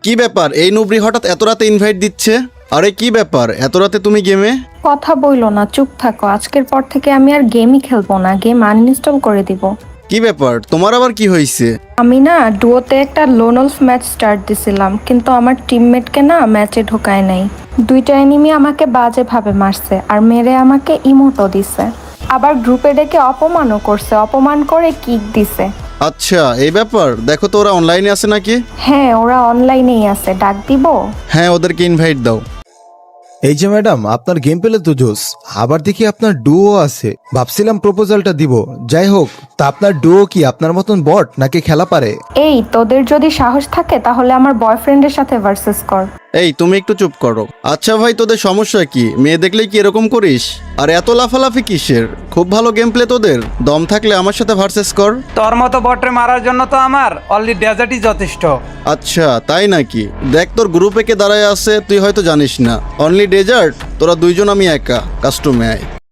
কি ব্যাপার, এই নুবরি হঠাৎ এত রাতে ইনভাইট দিচ্ছে? আরে কি ব্যাপার, এত রাতে তুমি গেমে? কথা বইলো না, চুপ থাকো। আজকের পর থেকে আমি আর গেমই খেলবো না, গেম আনইনস্টল করে দিব। কি ব্যাপার, তোমার আবার কি হয়েছে? আমি না ডুয়োতে একটা লোনলফ ম্যাচ স্টার্ট দিছিলাম, কিন্তু আমার টিমমেটকে না ম্যাচে ঢোকায় নাই। দুইটা এনিমি আমাকে বাজেভাবে মারছে আর মেরে আমাকে ইমোটও দিছে, আবার গ্রুপে ডেকে অপমানও করছে, অপমান করে কিক দিছে। আচ্ছা এই ব্যাপার, দেখো তো ওরা অনলাইনে আছে নাকি। হ্যাঁ, ওরা অনলাইনেই আছে, ডাক দিব? হ্যাঁ, ওদেরকে ইনভাইট দাও। এই যে ম্যাডাম, আপনার গেম পেলে তো জোস, আবার দেখি আপনার ডুও আছে। ভাবছিলাম প্রপোজালটা দিব। যাই হোক, তা আপনার ডুও কি আপনার মতন বট নাকি খেলা পারে? এই তোদের যদি সাহস থাকে তাহলে আমার বয়ফ্রেন্ডের সাথে ভার্সেস কর। এই তুমি একটু চুপ করো। আচ্ছা ভাই, তোদের সমস্যা কি? মেয়ে দেখলেই কি এরকম করিস? আর এত লাফালাফি কিসের? খুব ভালো গেম প্লে তোদের, দম থাকলে আমার সাথে ভার্সেস কর। তোর মতো বটরে মারার জন্য তো আমার অনলি ডেজার্টই যথেষ্ট। আচ্ছা তাই নাকি? দেখ তোর গ্রুপে কে দাঁড়ায় আছে তুই হয়তো জানিস না। অনলি ডেজার্ট, তোরা দুইজন আমি একা। কাস্টমে আয়।